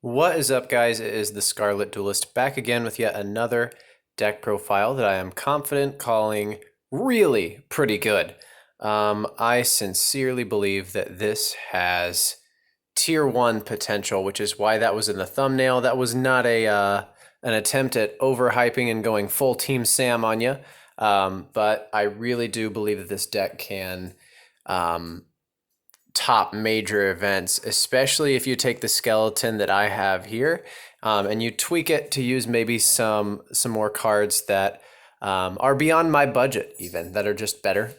What is up, guys? It is the Scarlet Duelist back again with yet another deck profile that I am confident calling really pretty good. I sincerely believe that this has tier 1 potential, which is why that was in the thumbnail. That was not an attempt at overhyping and going full Team Sam on you, but I really do believe that this deck can top major events, especially if you take the skeleton that I have here and you tweak it to use maybe some more cards that are beyond my budget, even that are just better.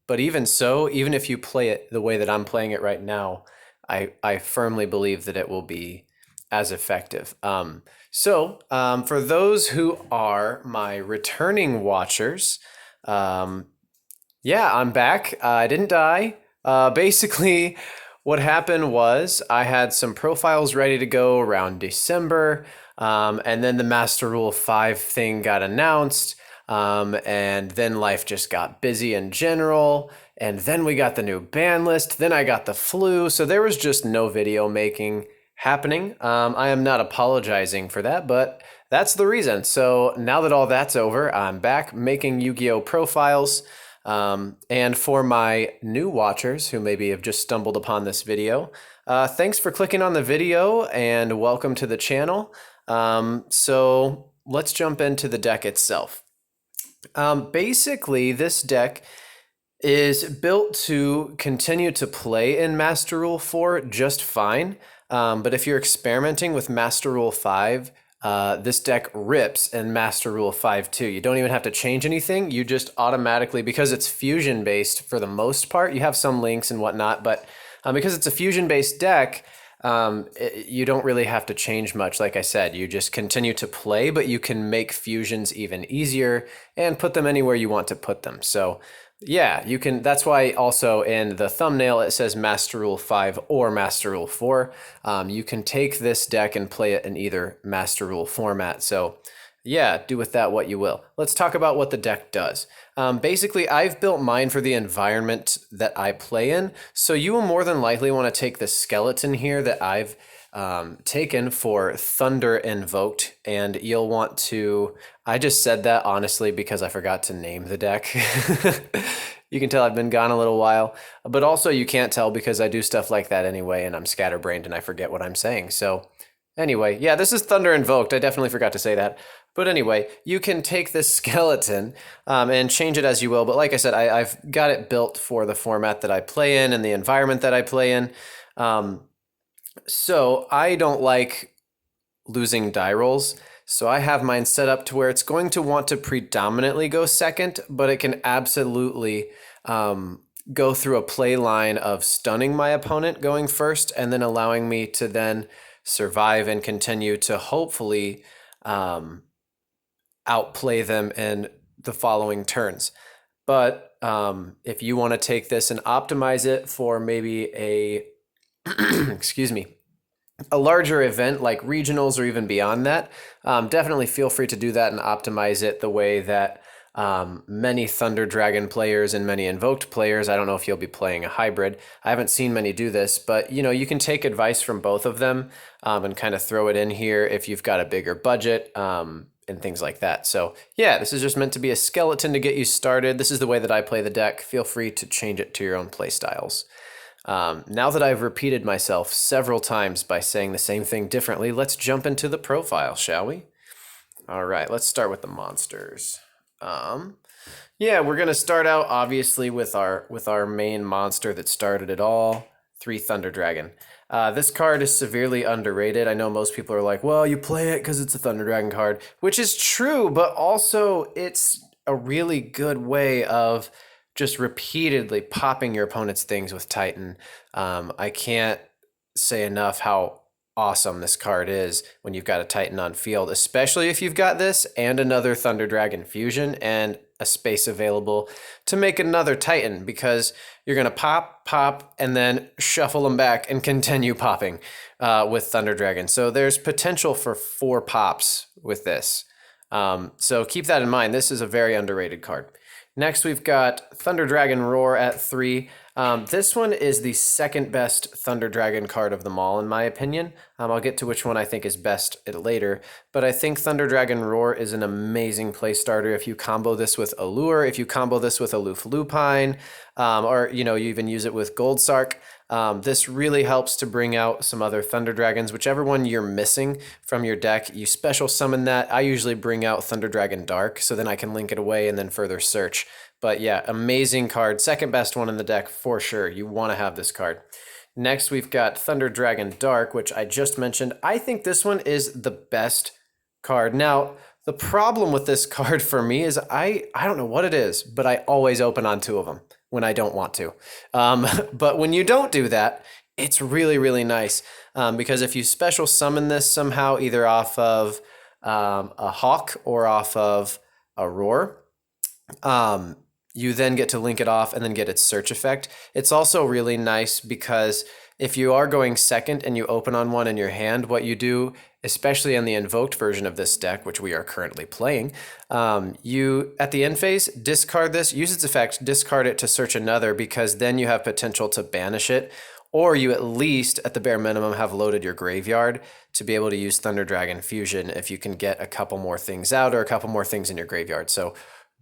But even so, even if you play it the way that I'm playing it right now, I firmly believe that it will be as effective. For those who are my returning watchers, yeah, I'm back. I didn't die. Basically, what happened was I had some profiles ready to go around December, and then the Master Rule 5 thing got announced, and then life just got busy in general, and then we got the new ban list, then I got the flu, so there was just no video making happening. I am not apologizing for that, but that's the reason. So now that all that's over, I'm back making Yu-Gi-Oh! Profiles. And for my new watchers who maybe have just stumbled upon this video, thanks for clicking on the video and welcome to the channel. So let's jump into the deck itself. Basically, this deck is built to continue to play in Master Rule 4 just fine. But if you're experimenting with Master Rule 5, this deck rips in Master Rule 5 too. You don't even have to change anything. You just automatically, because it's fusion based for the most part, you have some links and whatnot, but because it's a fusion based deck, you don't really have to change much. Like I said, you just continue to play, but you can make fusions even easier and put them anywhere you want to put them. So yeah, you can. That's why also in the thumbnail it says Master Rule 5 or Master Rule 4. You can take this deck and play it in either Master Rule format. So yeah, do with that what you will. Let's talk about what the deck does. Basically, I've built mine for the environment that I play in. So you will more than likely want to take the skeleton here that I've taken for Thunder Invoked, and you'll want to, I just said that honestly because I forgot to name the deck. You can tell I've been gone a little while, but also you can't tell because I do stuff like that anyway, and I'm scatterbrained and I forget what I'm saying. So anyway, yeah, this is Thunder Invoked. I definitely forgot to say that. But anyway, you can take this skeleton and change it as you will. But like I said, I've got it built for the format that I play in and the environment that I play in. So I don't like losing die rolls. So I have mine set up to where it's going to want to predominantly go second, but it can absolutely go through a play line of stunning my opponent going first and then allowing me to then survive and continue to hopefully outplay them in the following turns. But if you want to take this and optimize it for maybe a excuse me, a larger event like regionals or even beyond that, definitely feel free to do that and optimize it the way that many Thunder Dragon players and many Invoked players, I don't know if you'll be playing a hybrid. I haven't seen many do this, but you know, you can take advice from both of them and kind of throw it in here if you've got a bigger budget and things like that. So yeah, this is just meant to be a skeleton to get you started. This is the way that I play the deck. Feel free to change it to your own play styles. Now that I've repeated myself several times by saying the same thing differently, let's jump into the profile, shall we? All right, let's start with the monsters. Yeah, we're gonna start out obviously with our main monster that started it all, 3 Thunder Dragon. This card is severely underrated. I know most people are like, well, you play it because it's a Thunder Dragon card, which is true, but also it's a really good way of just repeatedly popping your opponent's things with Titan. I can't say enough how awesome this card is when you've got a Titan on field, especially if you've got this and another Thunder Dragon fusion and a space available to make another Titan, because you're going to pop, and then shuffle them back and continue popping with Thunder Dragon. So there's potential for 4 pops with this. So keep that in mind. This is a very underrated card. Next, we've got Thunder Dragon Roar at 3. This one is the second best Thunder Dragon card of them all, in my opinion. I'll get to which one I think is best later, but I think Thunder Dragon Roar is an amazing play starter if you combo this with Allure, if you combo this with Aloof Lupine, or you even use it with Gold Sark. This really helps to bring out some other Thunder Dragons. Whichever one you're missing from your deck, you special summon that. I usually bring out Thunder Dragon Dark, so then I can link it away and then further search. But yeah, amazing card. Second best one in the deck for sure. You want to have this card. Next, we've got Thunder Dragon Dark, which I just mentioned. I think this one is the best card. Now, the problem with this card for me is I don't know what it is, but I always open on two of them when I don't want to. But when you don't do that, it's really, really nice. Because if you special summon this somehow, either off of a Hawk or off of a Roar, you then get to link it off and then get its search effect. It's also really nice because if you are going second and you open on one in your hand, what you do, especially in the Invoked version of this deck, which we are currently playing, you, at the end phase, discard this, use its effect, discard it to search another, because then you have potential to banish it, or you at least, at the bare minimum, have loaded your graveyard to be able to use Thunder Dragon Fusion if you can get a couple more things out or a couple more things in your graveyard. So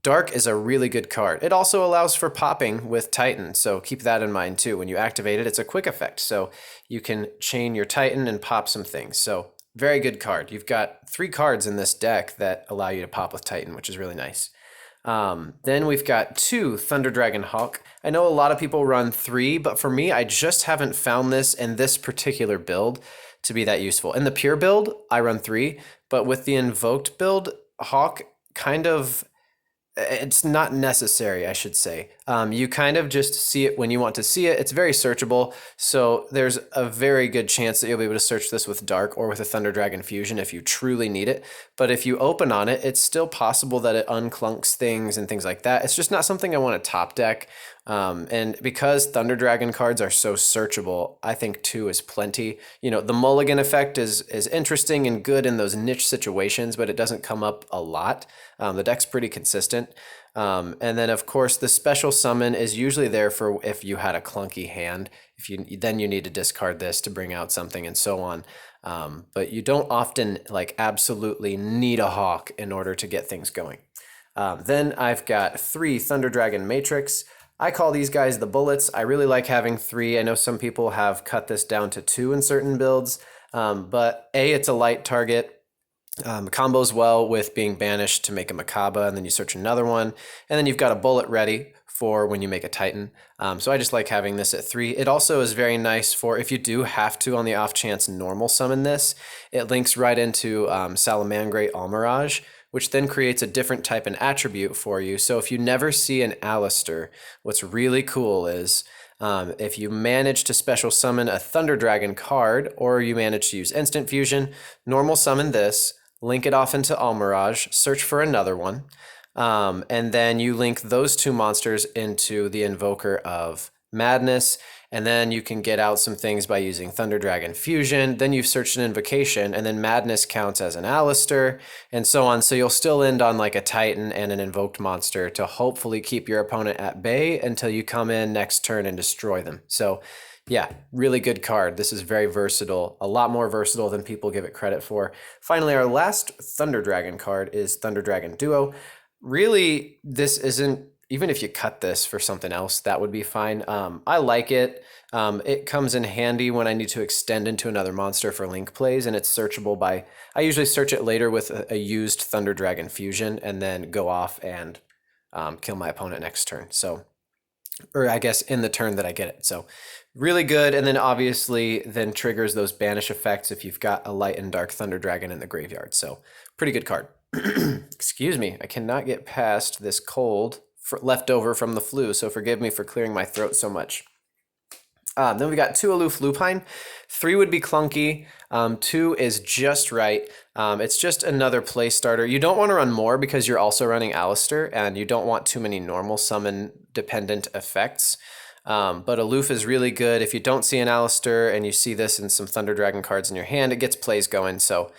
Dark is a really good card. It also allows for popping with Titan, so keep that in mind too. When you activate it, it's a quick effect, so you can chain your Titan and pop some things. So very good card. You've got 3 cards in this deck that allow you to pop with Titan, which is really nice. Then we've got 2 Thunder Dragon Hawk. I know a lot of people run 3, but for me, I just haven't found this in this particular build to be that useful. In the pure build, I run 3, but with the Invoked build, Hawk kind of... it's not necessary, I should say. You kind of just see it when you want to see it. It's very searchable, so there's a very good chance that you'll be able to search this with Dark or with a Thunder Dragon Fusion if you truly need it. But if you open on it, it's still possible that it unclunks things and things like that. It's just not something I want to top deck. And because Thunder Dragon cards are so searchable, I think 2 is plenty. The mulligan effect is interesting and good in those niche situations, but it doesn't come up a lot. The deck's pretty consistent. And then, of course, the special summon is usually there for if you had a clunky hand. Then you need to discard this to bring out something and so on. But you don't often absolutely need a Hawk in order to get things going. Then I've got 3 Thunder Dragon Matrix. I call these guys the bullets. I really like having 3. I know some people have cut this down to 2 in certain builds, but it's a light target. Combos well with being banished to make a COPPA, and then you search another one, and then you've got a bullet ready for when you make a Titan. So I just like having this at 3. It also is very nice for if you do have to, on the off chance, normal summon this. It links right into Salamangreat Almirage, which then creates a different type and attribute for you. So if you never see an Alistair, what's really cool is if you manage to special summon a Thunder Dragon card, or you manage to use Instant Fusion, normal summon this, link it off into Almirage, search for another one, and then you link those 2 monsters into the Invoker of Madness, and then you can get out some things by using Thunder Dragon Fusion. Then you've searched an Invocation, and then Madness counts as an Alistair, and so on. So you'll still end on a Titan and an Invoked monster to hopefully keep your opponent at bay until you come in next turn and destroy them. So yeah, really good card. This is very versatile, a lot more versatile than people give it credit for. Finally, our last Thunder Dragon card is Thunder Dragon Duo. Really, this isn't, even if you cut this for something else, that would be fine. I like it. It comes in handy when I need to extend into another monster for link plays, and it's searchable by, I usually search it later with a used Thunder Dragon Fusion and then go off and kill my opponent next turn. So, or I guess in the turn that I get it. So really good. And then obviously then triggers those banish effects if you've got a light and dark Thunder Dragon in the graveyard. So pretty good card. Excuse me. I cannot get past this cold left over from the flu. So forgive me for clearing my throat so much. Then we got 2 Aloof Lupine. 3 would be clunky. 2 is just right. It's just another play starter. You don't want to run more because you're also running Alistair, and you don't want too many normal summon dependent effects. But Aloof is really good. If you don't see an Alistair and you see this in some Thunder Dragon cards in your hand, it gets plays going. So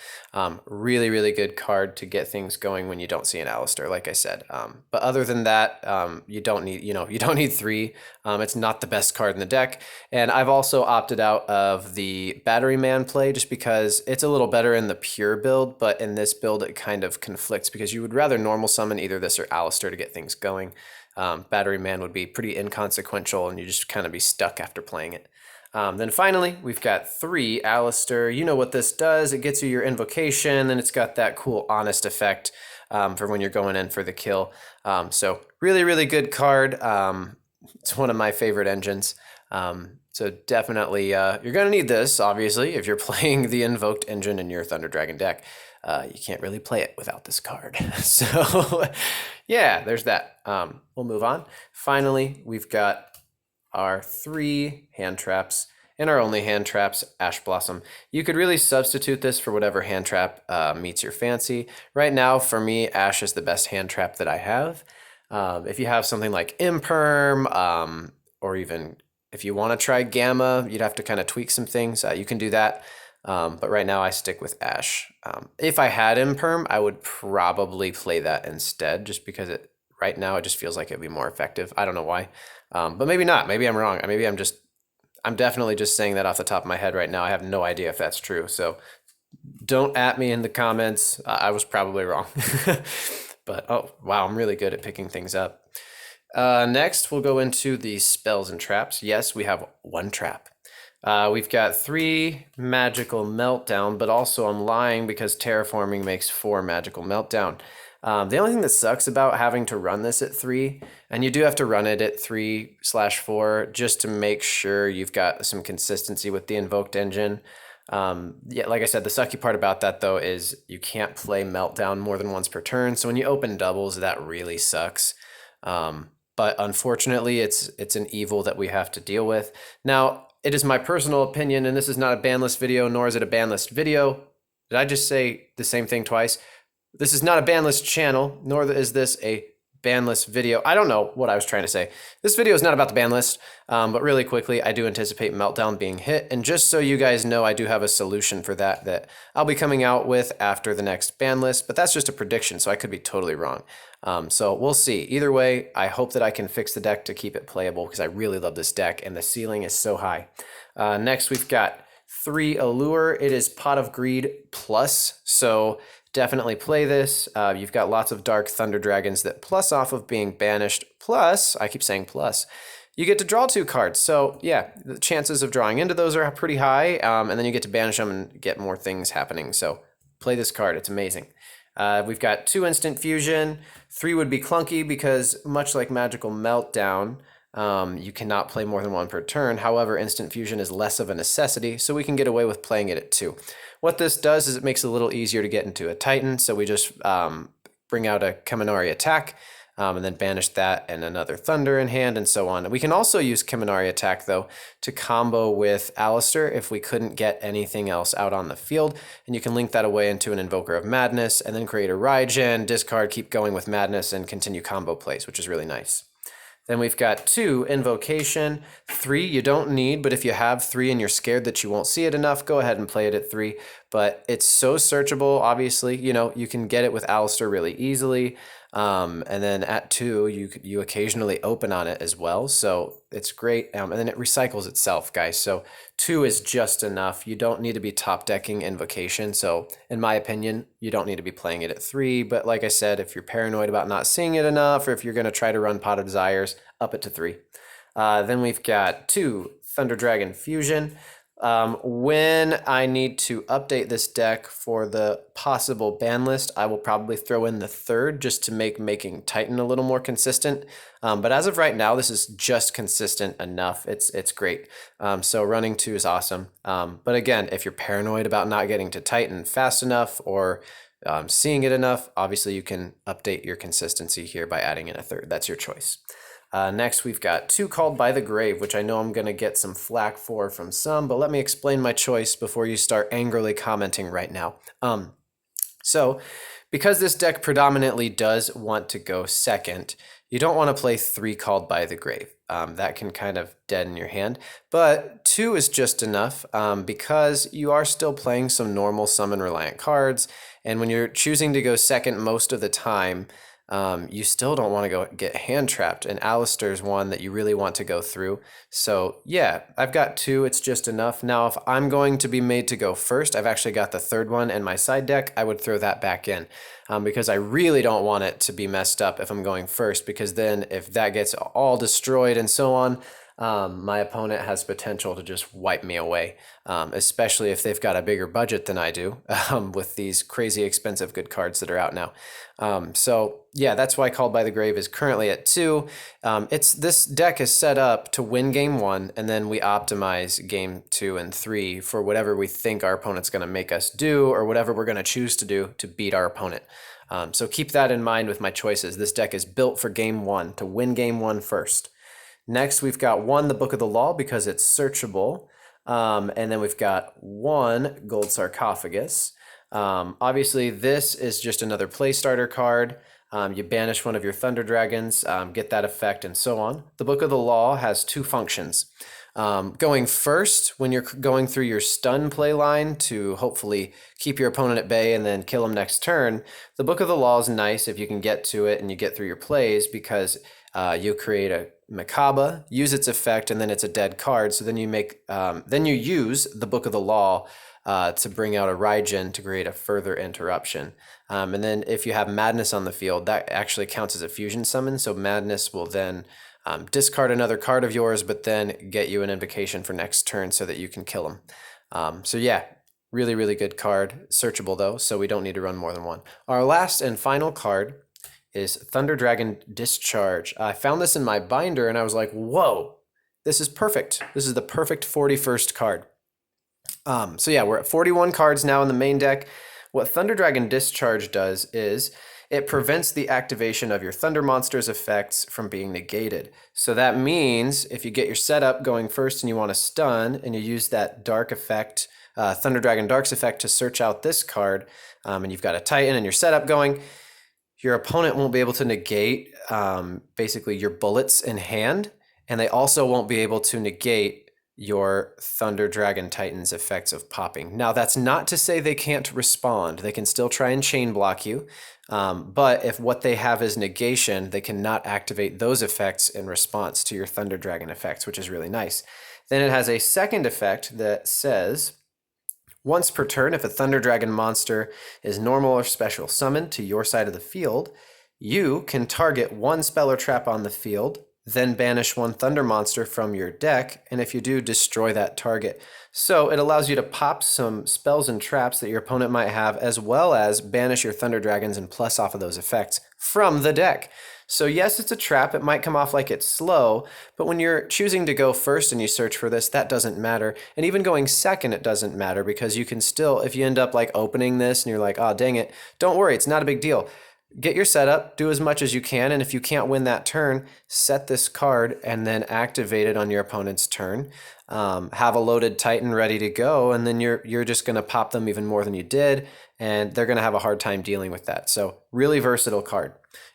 really, really good card to get things going when you don't see an Alistair, like I said. But other than that, you don't need, you don't need 3. It's not the best card in the deck. And I've also opted out of the Battery Man play just because it's a little better in the pure build, but in this build it kind of conflicts because you would rather normal summon either this or Alistair to get things going. Battery Man would be pretty inconsequential and you just kind of be stuck after playing it. Then finally, we've got 3 Alistair. You know what this does. It gets you your invocation, and it's got that cool honest effect for when you're going in for the kill. So really, really good card. It's one of my favorite engines. So definitely, you're going to need this, obviously, if you're playing the Invoked engine in your Thunder Dragon deck. You can't really play it without this card. So yeah, there's that. We'll move on. Finally, we've got our 3 hand traps and our only hand traps, Ash Blossom. You could really substitute this for whatever hand trap meets your fancy. Right now, for me, Ash is the best hand trap that I have. If you have something like Imperm, or even if you want to try Gamma, you'd have to kind of tweak some things. You can do that. But right now I stick with Ash. If I had Imperm, I would probably play that instead, just because right now it just feels like it'd be more effective. I don't know why. But maybe not. Maybe I'm wrong. Maybe I'm definitely just saying that off the top of my head right now. I have no idea if that's true. So don't at me in the comments. I was probably wrong. But oh, wow, I'm really good at picking things up. Next, we'll go into the spells and traps. Yes, we have 1 trap. We've got 3 magical meltdown, but also I'm lying because terraforming makes 4 magical meltdown. The only thing that sucks about having to run this at 3, and you do have to run it at 3/4 just to make sure you've got some consistency with the Invoked engine. Yeah, like I said, the sucky part about that though is you can't play meltdown more than once per turn. So when you open doubles, that really sucks. But unfortunately, it's an evil that we have to deal with. Now, it is my personal opinion, and this is not a ban list video, nor is it a ban list video. Did I just say the same thing twice? This is not a ban list channel, nor is this a ban list video. I don't know what I was trying to say. This video is not about the ban list, but really quickly, I do anticipate Meltdown being hit. And just so you guys know, I do have a solution for that I'll be coming out with after the next ban list, but that's just a prediction, so I could be totally wrong. So we'll see. Either way, I hope that I can fix the deck to keep it playable because I really love this deck and the ceiling is so high. Next, we've got 3 Allure. It is Pot of Greed plus, so definitely play this. You've got lots of Dark Thunder Dragons that plus off of being banished. Plus, I keep saying plus, you get to draw 2 cards. So yeah, the chances of drawing into those are pretty high. And then you get to banish them and get more things happening. So play this card. It's amazing. We've got 2 Instant Fusion. 3 would be clunky because much like Magical Meltdown, you cannot play more than 1 per turn. However, Instant Fusion is less of a necessity, so we can get away with playing it at 2. What this does is it makes it a little easier to get into a Titan, so we just bring out a Kaminari attack, and then banish that and another Thunder in hand, and so on. We can also use Kaminari attack, though, to combo with Alistair if we couldn't get anything else out on the field, and you can link that away into an Invoker of Madness, and then create a Raijin, discard, keep going with Madness, and continue combo plays, which is really nice. Then we've got 2 Invocation. 3 you don't need, but if you have 3 and you're scared that you won't see it enough, go ahead and play it at 3. But it's so searchable, obviously. You can get it with Alistair really easily. And then at 2, you occasionally open on it as well. So it's great. And then it recycles itself, guys. So 2 is just enough. You don't need to be top decking Invocation. So in my opinion, you don't need to be playing it at 3. But like I said, if you're paranoid about not seeing it enough, or if you're going to try to run Pot of Desires, up it to 3. Then we've got 2 Thunder Dragon Fusion. When I need to update this deck for the possible ban list, I will probably throw in the 3rd just to make making Titan a little more consistent. But as of right now, this is just consistent enough. It's great. So running 2 is awesome. But again, if you're paranoid about not getting to Titan fast enough or seeing it enough, obviously you can update your consistency here by adding in a 3rd. That's your choice. Next, we've got 2 Called by the Grave, which I know I'm going to get some flack for from some, but let me explain my choice before you start angrily commenting right now. So, because this deck predominantly does want to go second, You don't want to play 3 Called by the Grave. That can kind of deaden your hand. But 2 is just enough because you are still playing some normal summon reliant cards. And when you're choosing to go second most of the time, you still don't want to go get hand trapped. And Alistair's one that you really want to go through. So yeah, I've got 2. It's just enough. Now, if I'm going to be made to go first, I've actually got the 3rd one in my side deck. I would throw that back in because I really don't want it to be messed up if I'm going first, because then if that gets all destroyed and so on, my opponent has potential to just wipe me away, especially if they've got a bigger budget than I do with these crazy expensive good cards that are out now. So yeah, that's why Called by the Grave is currently at 2. This deck is set up to win game 1, and then we optimize game 2 and 3 for whatever we think our opponent's going to make us do, or whatever we're going to choose to do to beat our opponent. So keep that in mind with my choices. This deck is built for game 1, to win game 1 first. Next, we've got 1, the Book of the Law, because it's searchable. And then we've got 1, Gold Sarcophagus. Obviously, this is just another play starter card. You banish one of your Thunder Dragons, get that effect, and so on. The Book of the Law has 2 functions. Going first, when you're going through your stun play line to hopefully keep your opponent at bay and then kill him next turn, the Book of the Law is nice if you can get to it and you get through your plays, because you create a COPPA, use its effect, and then it's a dead card. So then you use the Book of the Law to bring out a Raijin to create a further interruption. And then if you have Madness on the field, that actually counts as a fusion summon. So Madness will then discard another card of yours, but then get you an invocation for next turn so that you can kill him. So yeah, really, really good card. Searchable though, so we don't need to run more than 1. Our last and final card is Thunder Dragon Discharge. I found this in my binder and I was like, whoa, this is perfect. This is the perfect 41st card. So yeah, we're at 41 cards now in the main deck. What Thunder Dragon Discharge does is it prevents the activation of your Thunder Monster's effects from being negated. So that means if you get your setup going first and you want to stun, and you use that Dark effect, Thunder Dragon Dark's effect, to search out this card, and you've got a Titan and your setup going, your opponent won't be able to negate basically your bullets in hand, and they also won't be able to negate your Thunder Dragon Titan's effects of popping. Now, that's not to say they can't respond. They can still try and chain block you, but if what they have is negation, they cannot activate those effects in response to your Thunder Dragon effects, which is really nice. Then it has a second effect that says, once per turn, if a Thunder Dragon monster is normal or special summoned to your side of the field, you can target 1 spell or trap on the field, then banish 1 Thunder monster from your deck, and if you do, destroy that target. So it allows you to pop some spells and traps that your opponent might have, as well as banish your Thunder Dragons and plus off of those effects from the deck. So yes, it's a trap. It might come off like it's slow, but when you're choosing to go first and you search for this, that doesn't matter. And even going second, it doesn't matter, because you can still, if you end up like opening this and you're like, oh, dang it, don't worry, it's not a big deal. Get your setup, do as much as you can, and if you can't win that turn, set this card and then activate it on your opponent's turn. Have a loaded Titan ready to go, and then you're just going to pop them even more than you did, and they're going to have a hard time dealing with that. So really versatile card.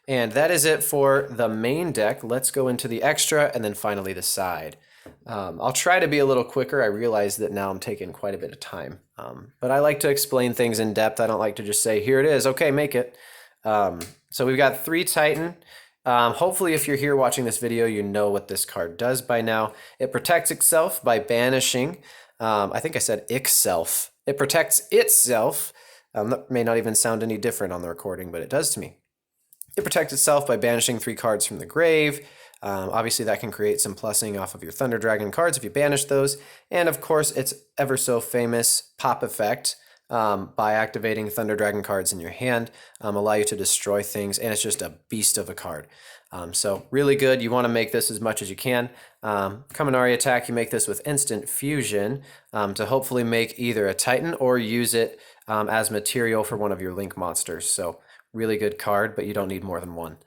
And that is it for the main deck. Let's go into the extra and then finally the side. I'll try to be a little quicker. I realize that now I'm taking quite a bit of time, but I like to explain things in depth. I don't like to just say, here it is, okay, make it. So we've got 3 Titan. Hopefully if you're here watching this video, you know what this card does by now. It protects itself by banishing, I think I said itself. It protects itself. That may not even sound any different on the recording, but it does to me. It protects itself by banishing 3 cards from the grave. Obviously that can create some plussing off of your Thunder Dragon cards if you banish those. And of course its ever so famous pop effect, by activating Thunder Dragon cards in your hand, allow you to destroy things, and it's just a beast of a card. So really good. You want to make this as much as you can. Kaminari attack, you make this with instant fusion to hopefully make either a Titan or use it as material for one of your Link monsters. So really good card, but you don't need more than 1.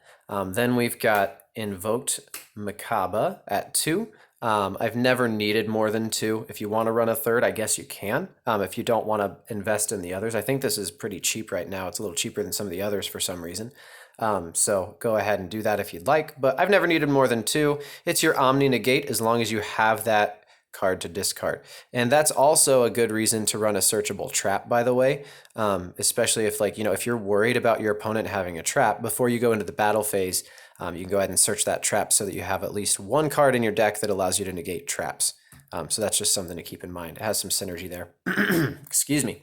Then we've got Invoked Macabre at 2. I've never needed more than 2. If you want to run a 3rd, I guess you can. If you don't want to invest in the others, I think this is pretty cheap right now. It's a little cheaper than some of the others for some reason. So go ahead and do that if you'd like, but I've never needed more than 2. It's your Omni Negate as long as you have that card to discard. And that's also a good reason to run a searchable trap, by the way, especially if if you're worried about your opponent having a trap, before you go into the battle phase, you can go ahead and search that trap so that you have at least 1 card in your deck that allows you to negate traps. So that's just something to keep in mind. It has some synergy there. Excuse me.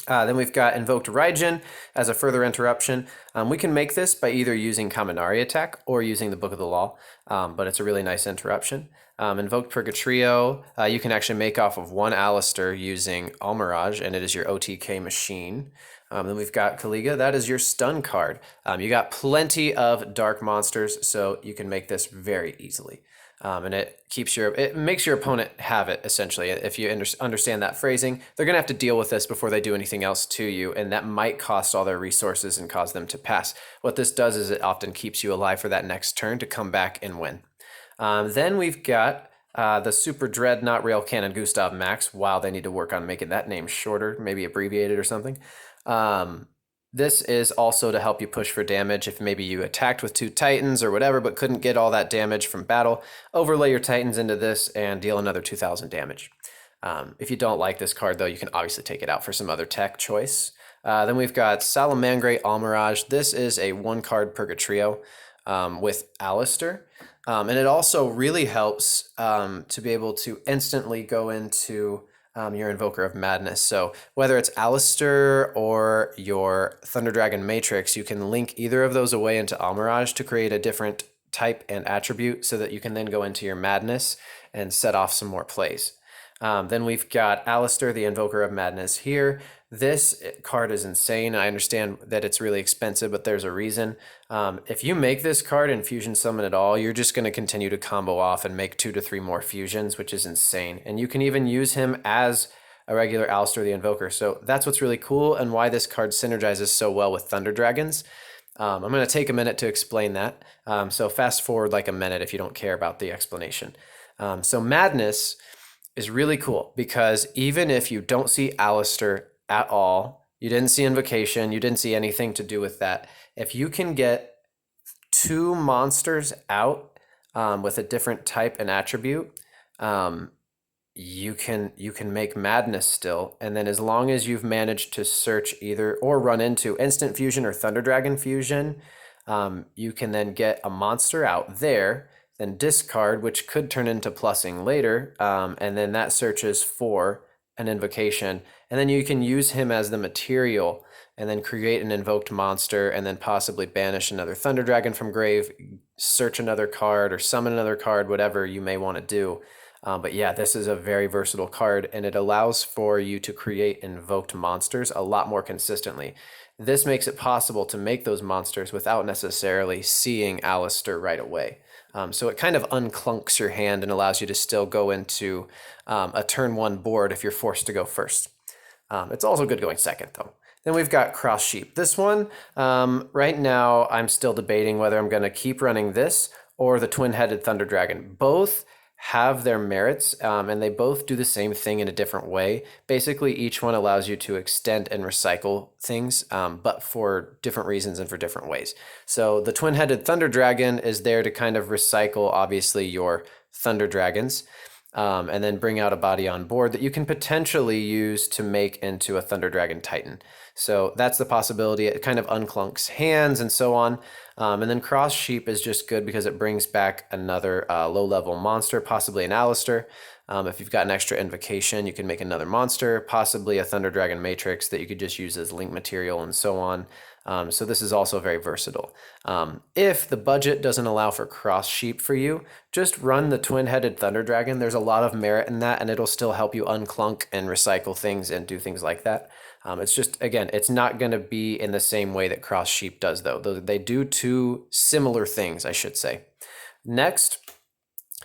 Then we've got Invoked Raijin as a further interruption. We can make this by either using Kaminari attack or using the Book of the Law, but it's a really nice interruption. Invoked Purgatrio, you can actually make off of 1 Alistair using Almirage, and it is your OTK machine. Then we've got Kaliga, that is your stun card. You got plenty of dark monsters, so you can make this very easily. And it makes your opponent have it, essentially. If you understand that phrasing, they're going to have to deal with this before they do anything else to you, and that might cost all their resources and cause them to pass. What this does is it often keeps you alive for that next turn to come back and win. Then we've got the Super Dreadnought Rail Cannon Gustav Max. Wow, they need to work on making that name shorter, maybe abbreviated or something. This is also to help you push for damage if maybe you attacked with 2 Titans or whatever, but couldn't get all that damage from battle. Overlay your Titans into this and deal another 2,000 damage. If you don't like this card, though, you can obviously take it out for some other tech choice. Then we've got Salamangre Almirage. This is a 1-card Purgatrio with Alistair. And it also really helps to be able to instantly go into your Invoker of Madness. So whether it's Alistair or your Thunder Dragon Matrix, you can link either of those away into Almirage to create a different type and attribute so that you can then go into your Madness and set off some more plays. Then we've got Alistair, the Invoker of Madness here. This card is insane. I understand that it's really expensive, but there's a reason. If you make this card in Fusion Summon at all, you're just going to continue to combo off and make 2 to 3 more fusions, which is insane. And you can even use him as a regular Alistair the Invoker. So that's what's really cool and why this card synergizes so well with Thunder Dragons. I'm going to take a minute to explain that. So fast forward like a minute if you don't care about the explanation. So Madness is really cool because even if you don't see Alistair at all, you didn't see Invocation, you didn't see anything to do with that, if you can get 2 monsters out with a different type and attribute, you can make Madness still. And then as long as you've managed to search either or run into Instant Fusion or Thunder Dragon Fusion, you can then get a monster out there, then discard, which could turn into plussing later, and then that searches for an Invocation, and then you can use him as the material and then create an invoked monster and then possibly banish another Thunder Dragon from grave, search another card or summon another card, whatever you may want to do. But yeah, this is a very versatile card, and it allows for you to create invoked monsters a lot more consistently. This makes it possible to make those monsters without necessarily seeing Alistair right away. So it kind of unclunks your hand and allows you to still go into a turn 1 board if you're forced to go first. It's also good going second, though. Then we've got Cross Sheep. This one, right now, I'm still debating whether I'm going to keep running this or the Twin-Headed Thunder Dragon. Both have their merits, and they both do the same thing in a different way. Basically, each one allows you to extend and recycle things, but for different reasons and for different ways. So the Twin-Headed Thunder Dragon is there to kind of recycle, obviously, your Thunder Dragons, and then bring out a body on board that you can potentially use to make into a Thunder Dragon Titan. So that's the possibility. It kind of unclunks hands and so on. And then Cross Sheep is just good because it brings back another low-level monster, possibly an Alistair. If you've got an extra Invocation, you can make another monster, possibly a Thunder Dragon Matrix that you could just use as link material and so on. So this is also very versatile. If the budget doesn't allow for Cross Sheep for you, just run the Twin-Headed Thunder Dragon. There's a lot of merit in that, and it'll still help you unclunk and recycle things and do things like that. It's just, again, it's not going to be in the same way that Cross Sheep does, though. They do 2 similar things, I should say. Next,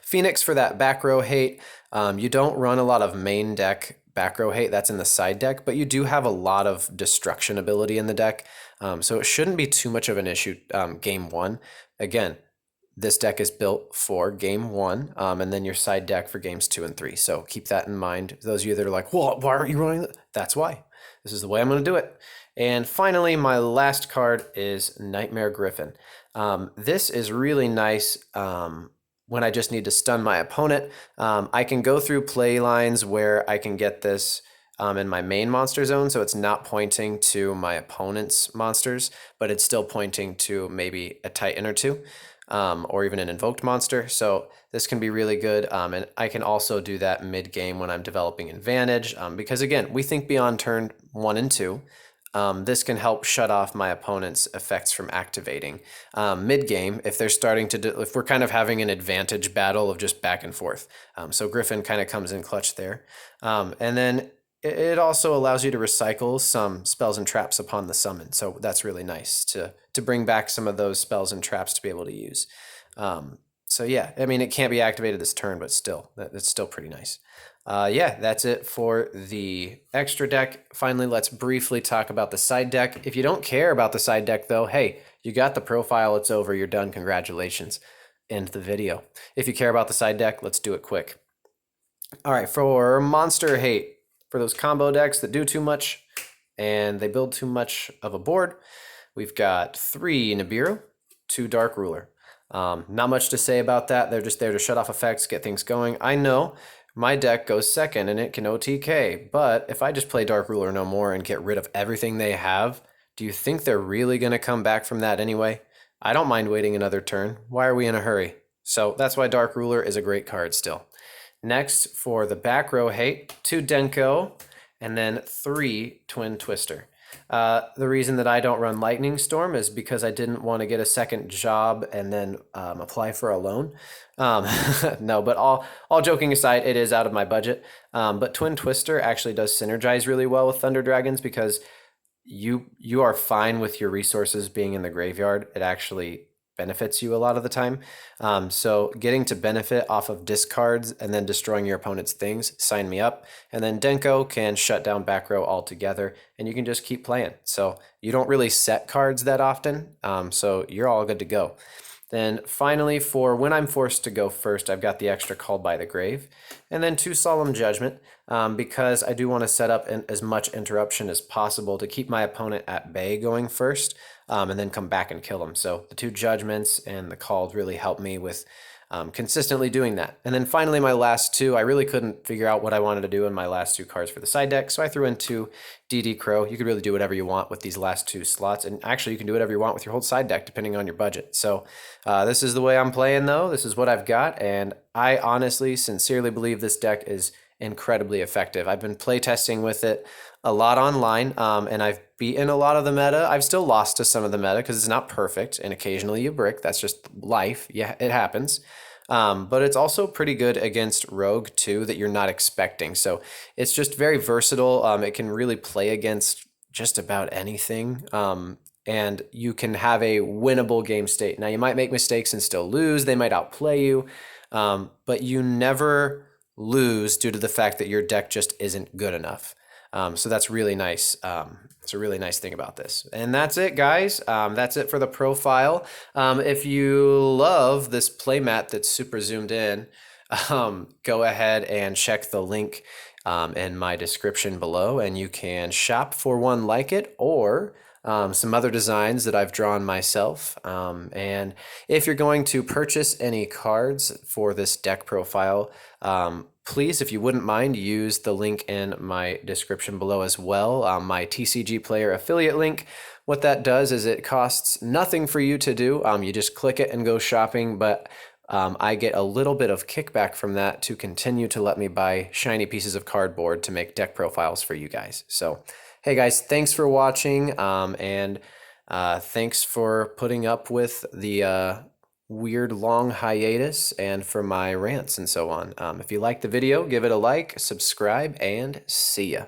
Phoenix for that back row hate. You don't run a lot of main deck back row hate. That's in the side deck, but you do have a lot of destruction ability in the deck. So it shouldn't be too much of an issue game 1. Again, this deck is built for game 1, and then your side deck for games 2 and 3. So keep that in mind. Those of you that are like, well, why aren't you running that? That's why. This is the way I'm going to do it. And finally, my last card is Nightmare Griffin. This is really nice when I just need to stun my opponent. I can go through play lines where I can get this in my main monster zone, so it's not pointing to my opponent's monsters, but it's still pointing to maybe a Titan or two, or even an Invoked monster. So this can be really good, and I can also do that mid-game when I'm developing advantage, because again, we think beyond turn 1 and 2. This can help shut off my opponent's effects from activating. Mid-game, if they're starting to if we're kind of having an advantage battle of just back and forth. So Griffin kind of comes in clutch there. And then it also allows you to recycle some spells and traps upon the summon. So that's really nice to bring back some of those spells and traps to be able to use. So yeah, I mean, it can't be activated this turn, but still, that's still pretty nice. Yeah, that's it for the extra deck. Finally, let's briefly talk about the side deck. If you don't care about the side deck, though, hey, you got the profile. It's over. You're done. Congratulations. End the video. If you care about the side deck, let's do it quick. All right, for Monster Hate, for those combo decks that do too much and they build too much of a board, we've got 3 Nibiru, 2 Dark Ruler. Not much to say about that. They're just there to shut off effects, get things going. I know my deck goes second and it can OTK, but if I just play Dark Ruler no more and get rid of everything they have, do you think they're really going to come back from that anyway? I don't mind waiting another turn. Why are we in a hurry? So that's why Dark Ruler is a great card still. Next, for the back row hate, 2 Denko, and then 3 Twin Twister. The reason that I don't run Lightning Storm is because I didn't want to get a second job and then apply for a loan. No, but all joking aside, it is out of my budget. But Twin Twister actually does synergize really well with Thunder Dragons because you are fine with your resources being in the graveyard. It actually benefits you a lot of the time. So getting to benefit off of discards and then destroying your opponent's things, sign me up. And then Denko can shut down back row altogether and you can just keep playing. So you don't really set cards that often, so you're all good to go. Then finally, for when I'm forced to go first, I've got the extra Called by the Grave. And then 2 Solemn Judgment, because I do want to set up as much interruption as possible to keep my opponent at bay going first, and then come back and kill them. So the 2 Judgments and the Called really help me with consistently doing that. And then finally, my last 2, I really couldn't figure out what I wanted to do in my last 2 cards for the side deck, so I threw in 2 DD Crow. You could really do whatever you want with these last 2 slots, and actually you can do whatever you want with your whole side deck depending on your budget. So this is the way I'm playing though. This is what I've got, and I honestly, sincerely believe this deck is incredibly effective. I've been playtesting with it a lot online, and I've beaten a lot of the meta. I've still lost to some of the meta because it's not perfect, and occasionally you brick. That's just life. Yeah, it happens. But it's also pretty good against Rogue too that you're not expecting. So it's just very versatile. It can really play against just about anything. And you can have a winnable game state. Now you might make mistakes and still lose. They might outplay you, but you never lose due to the fact that your deck just isn't good enough. So that's really nice. It's a really nice thing about this. And that's it, guys. That's it for the profile. If you love this playmat that's super zoomed in, go ahead and check the link in my description below, and you can shop for one like it or some other designs that I've drawn myself. And if you're going to purchase any cards for this deck profile, please, if you wouldn't mind, use the link in my description below as well, my TCG player affiliate link. What that does is it costs nothing for you to do. You just click it and go shopping, but I get a little bit of kickback from that to continue to let me buy shiny pieces of cardboard to make deck profiles for you guys. So, hey guys, thanks for watching, and thanks for putting up with the weird long hiatus and for my rants and so on. If you liked the video, give it a like, subscribe, and see ya.